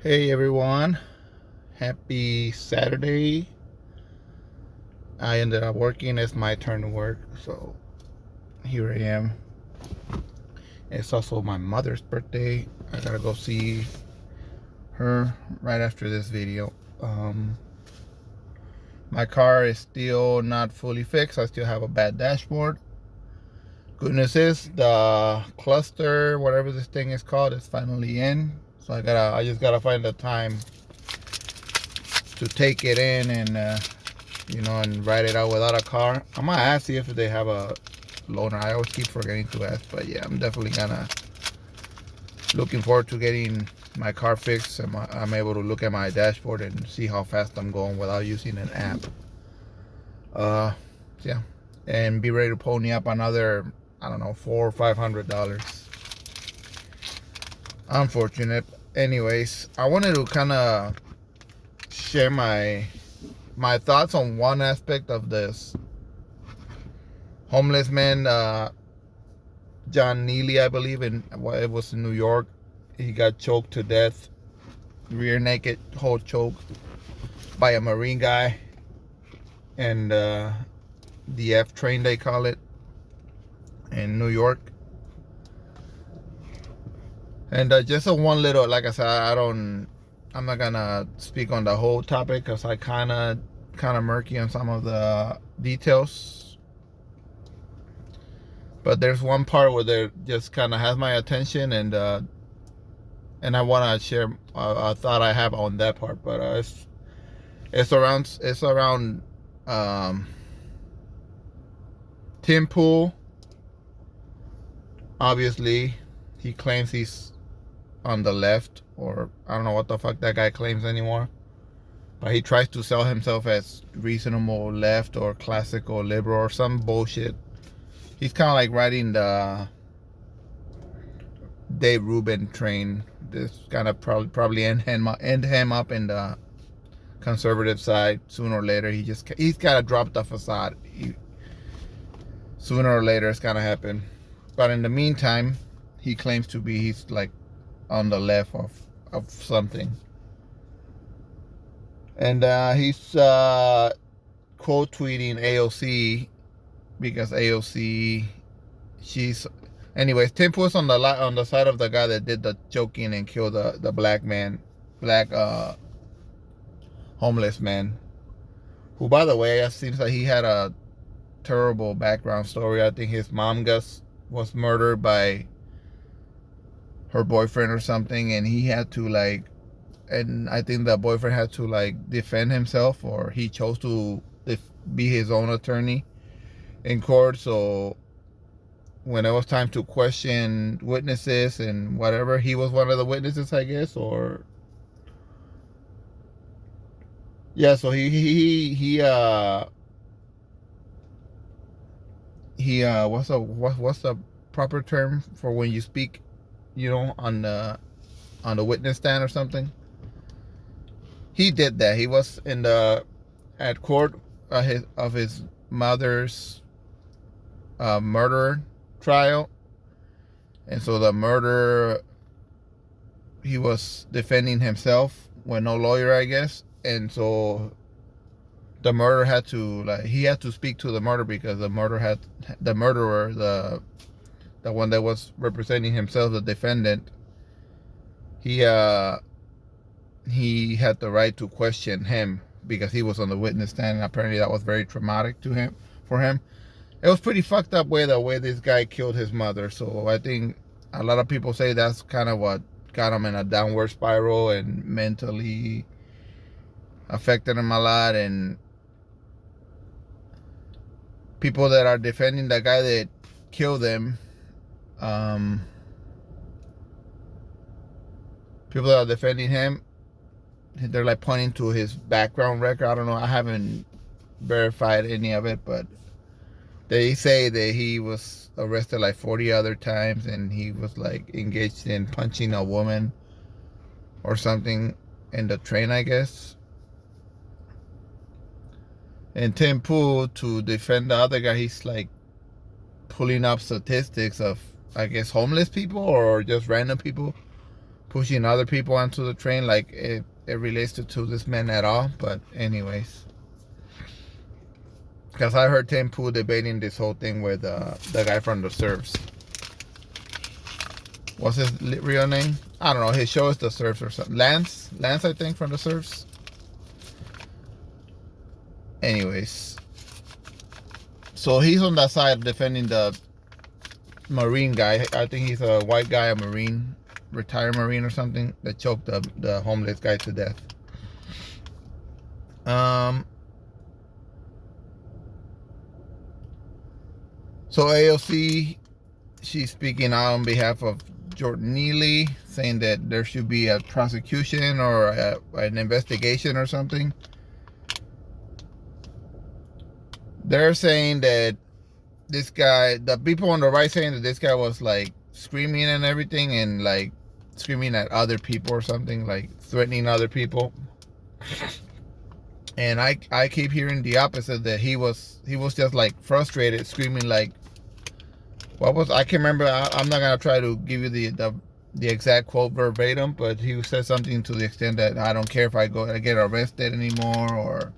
Hey everyone, happy Saturday. I ended up working. It's my turn to work, so here I am. It's also my mother's birthday. I gotta go see her right after this video. My car is still not fully fixed. I still have a bad dashboard. Good news is the cluster, whatever this thing is called, is finally in. So I just gotta find the time to take it in and ride it out without a car. I might ask see if they have a loaner. I always keep forgetting to ask, but yeah, I'm definitely gonna looking forward to getting my car fixed. I'm able to look at my dashboard and see how fast I'm going without using an app. Uh, yeah, and be ready to pony up another, I don't know, $400 or $500. Unfortunate. Anyways, I wanted to kind of share my thoughts on one aspect of this homeless man, John Neely, I believe, it was in New York. He got choked to death, rear naked, whole choke by a Marine guy, and the F train they call it in New York. And just a one little, like I said, I'm not gonna speak on the whole topic because I kind of murky on some of the details. But there's one part where they just kind of has my attention, and I want to share a thought I have on that part. But it's around um, Tim Pool. Obviously, he claims he's on the left, or I don't know what the fuck that guy claims anymore. But he tries to sell himself as reasonable left or classical liberal or some bullshit. He's kind of like riding the Dave Rubin train. This kind of probably end him up in the conservative side sooner or later. He's got to drop the facade. Sooner or later it's gonna happen. But in the meantime, he claims to be he's like on the left of something, and he's quote tweeting AOC because AOC she's anyways. Tim was on the side of the guy that did the choking and killed the black homeless man, who, by the way, it seems like he had a terrible background story. I think his mom was murdered by her boyfriend or something, and he had to and I think the boyfriend had to defend himself, or he chose to be his own attorney in court. So when it was time to question witnesses and whatever, he was one of the witnesses, I guess, or yeah. So what's the proper term for when you speak, on the witness stand or something? He did that. He was at court of his mother's murder trial, and so the murderer, he was defending himself with no lawyer, I guess, and so the murderer he had to speak to the murderer because the murderer, the one that was representing himself, the defendant, he he had the right to question him because he was on the witness stand, and apparently that was very traumatic for him. It was pretty fucked up the way this guy killed his mother. So I think a lot of people say that's kind of what got him in a downward spiral and mentally affected him a lot. And people that are defending the guy that killed him, people that are defending him, they're like pointing to his background record. I don't know. I haven't verified any of it, but they say that he was arrested like 40 other times, and he was like engaged in punching a woman or something in the train, I guess. And Tim Pool, to defend the other guy, he's like pulling up statistics of, I guess, homeless people or just random people pushing other people onto the train like it relates to this man at all. But anyways, because I heard Tim Pool debating this whole thing with the guy from the Surfs. What's his real name? I don't know. His show is the Surfs or something. Lance, I think, from the Surfs. Anyways, so he's on that side defending the Marine guy. I think he's a white guy, a Marine, retired Marine or something, that choked the homeless guy to death. So AOC, she's speaking out on behalf of Jordan Neely, saying that there should be a prosecution or an investigation or something. They're saying that this guy, the people on the right saying that this guy was like screaming and everything, and like screaming at other people or something, like threatening other people. And I keep hearing the opposite, that he was just like frustrated, screaming like, what was, I can't remember. I'm not gonna try to give you the exact quote verbatim, but he said something to the extent that I don't care if I get arrested anymore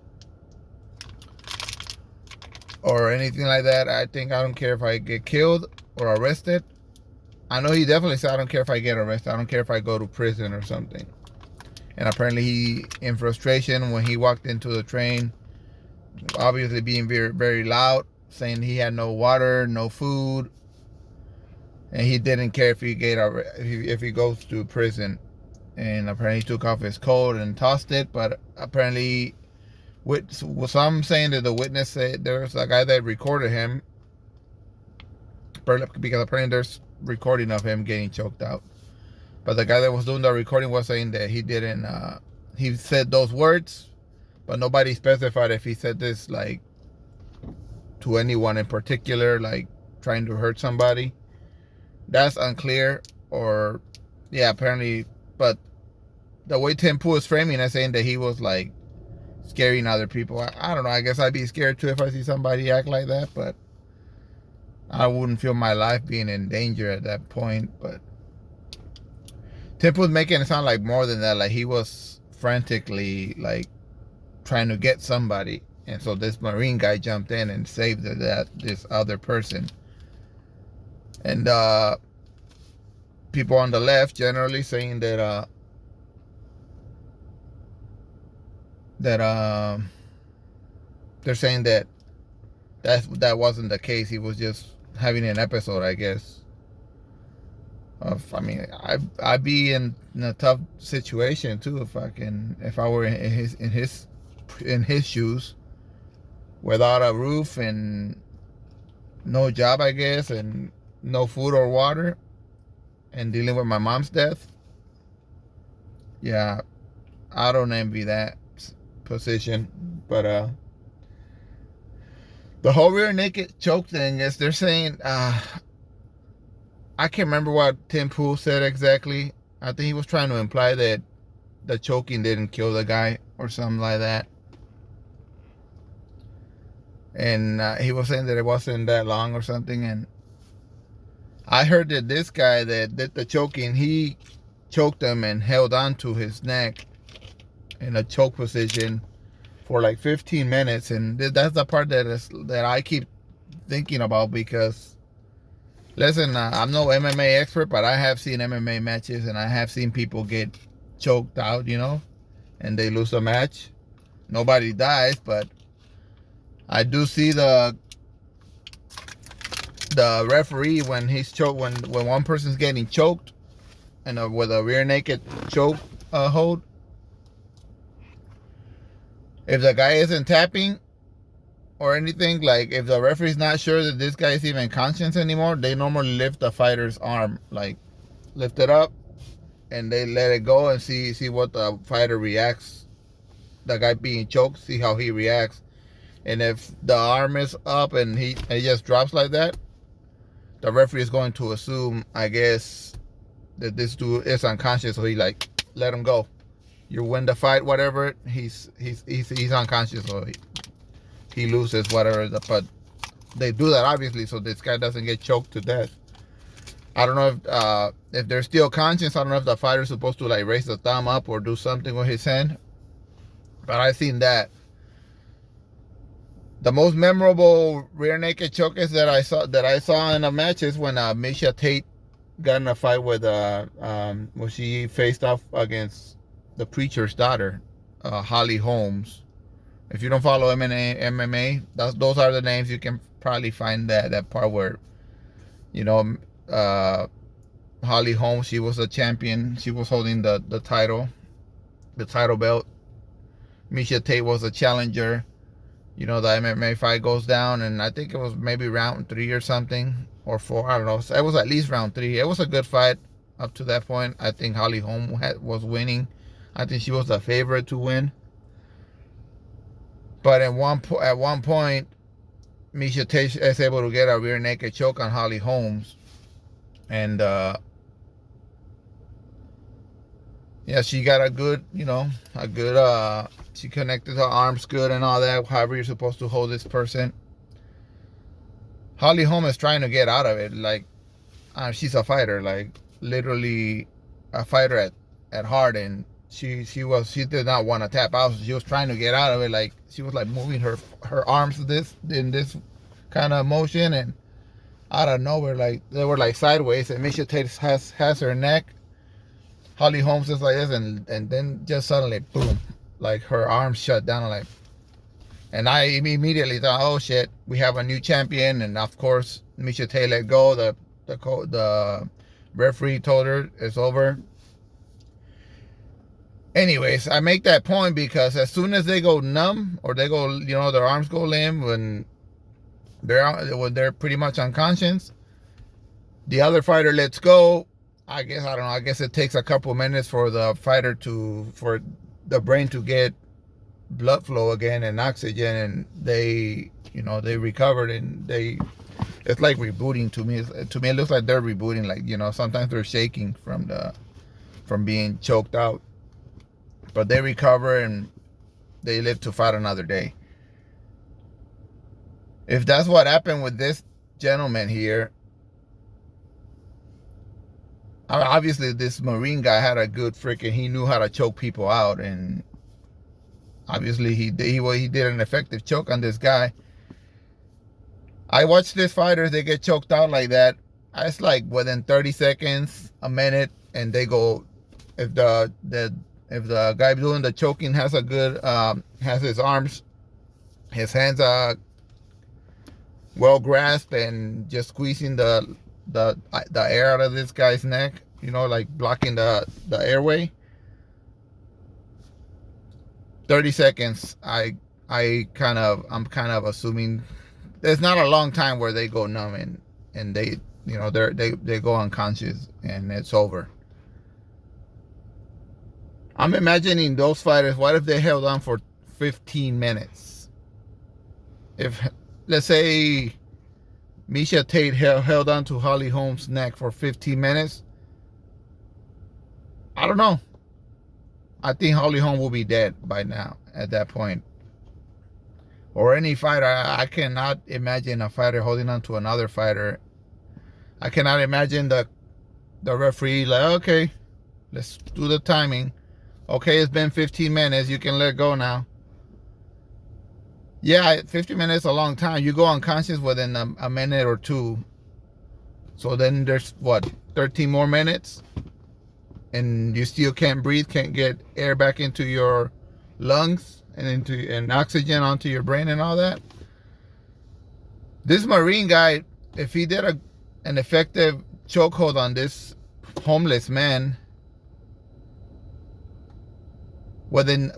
or anything like that. I don't care if I get killed or arrested. I know he definitely said, I don't care if I get arrested. I don't care if I go to prison or something. And apparently he, in frustration, when he walked into the train, obviously being very, very loud, saying he had no water, no food, and he didn't care if he goes to prison. And apparently he took off his coat and tossed it. But apparently, with some saying that the witness said there was a guy that recorded him, because apparently there's recording of him getting choked out. But the guy that was doing the recording was saying that he didn't. He said those words, but nobody specified if he said this like to anyone in particular, like trying to hurt somebody. That's unclear. Or yeah, apparently. But the way Tim Pool is framing it, saying that he was like scaring other people, I don't know. I guess I'd be scared too if I see somebody act like that, but I wouldn't feel my life being in danger at that point. But Tim was making it sound like more than that, like he was frantically like trying to get somebody, and so this Marine guy jumped in and saved this other person. And people on the left generally saying that they're saying that wasn't the case. He was just having an episode, I guess. I mean, I'd be in a tough situation too if I were in his shoes, without a roof and no job, I guess, and no food or water, and dealing with my mom's death. Yeah, I don't envy that position. But the whole rear naked choke thing is, they're saying, I can't remember what Tim Pool said exactly. I think he was trying to imply that the choking didn't kill the guy or something like that. And he was saying that it wasn't that long or something. And I heard that this guy that did the choking, he choked him and held on to his neck in a choke position for like 15 minutes. And that's the part that I keep thinking about, because listen, I'm no MMA expert, but I have seen MMA matches, and I have seen people get choked out, and they lose a match. Nobody dies, but I do see the referee when he's choked, when one person's getting choked, and with a rear naked choke hold. If the guy isn't tapping or anything, like if the referee's not sure that this guy is even conscious anymore, they normally lift the fighter's arm, like lift it up, and they let it go and see what the fighter reacts. The guy being choked, see how he reacts. And if the arm is up and he just drops like that, the referee is going to assume, I guess, that this dude is unconscious, so he like let him go. You win the fight, whatever. He's unconscious, so he loses, whatever. But they do that obviously so this guy doesn't get choked to death. I don't know if they're still conscious. I don't know if the fighter's supposed to like raise the thumb up or do something with his hand. But I seen that. The most memorable rear naked choke is that I saw in a match is when Misha Tate got in a fight with when she faced off against the preacher's daughter, Holly Holmes. If you don't follow MMA, those are the names. You can probably find that part where, you know, Holly Holmes, she was a champion. She was holding the title belt. Misha Tate was a challenger. You know, the MMA fight goes down, and I think it was maybe round 3 or something, or 4. I don't know. It was at least round 3. It was a good fight up to that point. I think Holly Holm was winning. I think she was the favorite to win. But at one point, Misha Tate is able to get a rear naked choke on Holly Holmes, and yeah, she got a good, she connected her arms good and all that. However, you're supposed to hold this person. Holly Holm is trying to get out of it. Like, she's a fighter, like literally a fighter at heart, and she did not want to tap out. So she was trying to get out of it. Like, she was like moving her arms in this kind of motion, and out of nowhere, like they were like sideways, and Misha Tate has her neck. Holly Holmes is like this, and then just suddenly, boom, like her arms shut down. And I immediately thought, oh shit, we have a new champion. And of course, Misha Tate let go. The referee told her it's over. Anyways, I make that point because as soon as they go numb or they go, their arms go limp when they're pretty much unconscious, the other fighter lets go. I don't know. I guess it takes a couple minutes for the fighter for the brain to get blood flow again and oxygen, and they recovered, and it's like rebooting to me. To me, it looks like they're rebooting. Like, sometimes they're shaking from being choked out, but they recover and they live to fight another day. If that's what happened with this gentleman here, obviously this Marine guy had a good he knew how to choke people out, and obviously he did an effective choke on this guy. I watched these fighters, they get choked out like that. It's like within 30 seconds, a minute, and they go. If the guy doing the choking has a good has his arms, his hands well grasped and just squeezing the air out of this guy's neck, like blocking the airway. 30 seconds. I'm kind of assuming there's not a long time where they go numb and they they go unconscious and it's over. I'm imagining those fighters. What if they held on for 15 minutes? If, let's say, Misha Tate held on to Holly Holmes' neck for 15 minutes, I don't know. I think Holly Holm will be dead by now at that point. Or any fighter. I cannot imagine a fighter holding on to another fighter. I cannot imagine the referee like, okay, let's do the timing. Okay, it's been 15 minutes. You can let go now. Yeah, 15 minutes is a long time. You go unconscious within a minute or two. So then there's, 13 more minutes? And you still can't breathe, can't get air back into your lungs and oxygen onto your brain and all that. This Marine guy, if he did an effective chokehold on this homeless man, within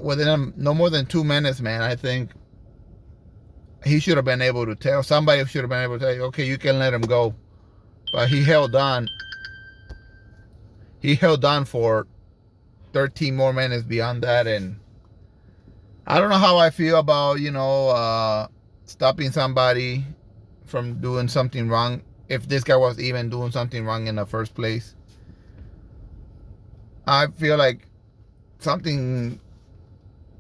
no more than 2 minutes, man, I think he should have been able to tell. Somebody should have been able to tell you, okay, you can let him go. But he held on. He held on for 13 more minutes beyond that, and I don't know how I feel about, stopping somebody from doing something wrong, if this guy was even doing something wrong in the first place. I feel like you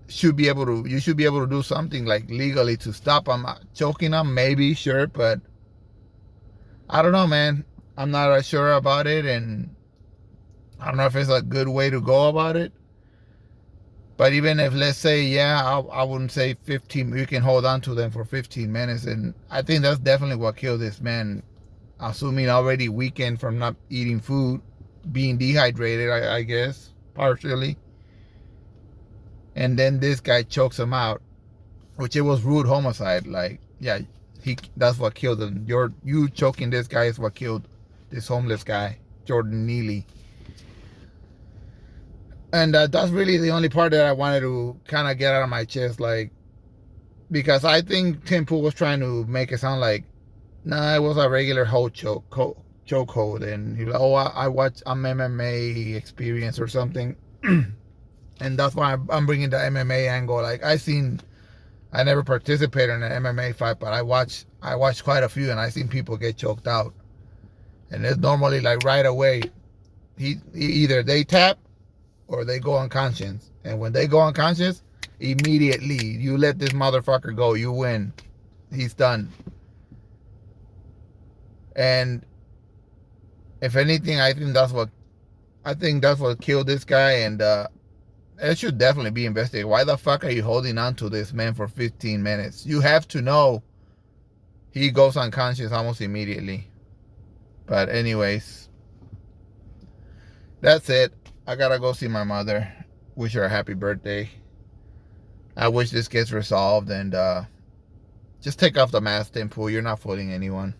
should be able to do something like legally to stop him. Choking him, maybe, sure, but I don't know, man. I'm not sure about it, and I don't know if it's a good way to go about it. But even if, let's say, yeah, I wouldn't say 15, you can hold on to them for 15 minutes. And I think that's definitely what killed this man. Assuming already weakened from not eating food, being dehydrated, I guess, partially. And then this guy chokes him out, which it was rude homicide. Like, yeah, that's what killed him. You choking this guy is what killed this homeless guy, Jordan Neely. And that's really the only part that I wanted to kind of get out of my chest, like, because I think Tim Pool was trying to make it sound like, nah, it was a regular chokehold, and he was like, oh, I watched an MMA experience or something, and that's why I'm bringing the MMA angle. Like, I never participated in an MMA fight, but I watched quite a few, and I seen people get choked out, and it's normally like right away. Either they tap or they go unconscious. And when they go unconscious, immediately you let this motherfucker go. You win. He's done. And if anything, I think that's what killed this guy. And it should definitely be investigated. Why the fuck are you holding on to this man for 15 minutes? You have to know he goes unconscious almost immediately. But anyways, that's it. I gotta go see my mother. Wish her a happy birthday. I wish this gets resolved, and just take off the mask, Tim Pool. You're not fooling anyone.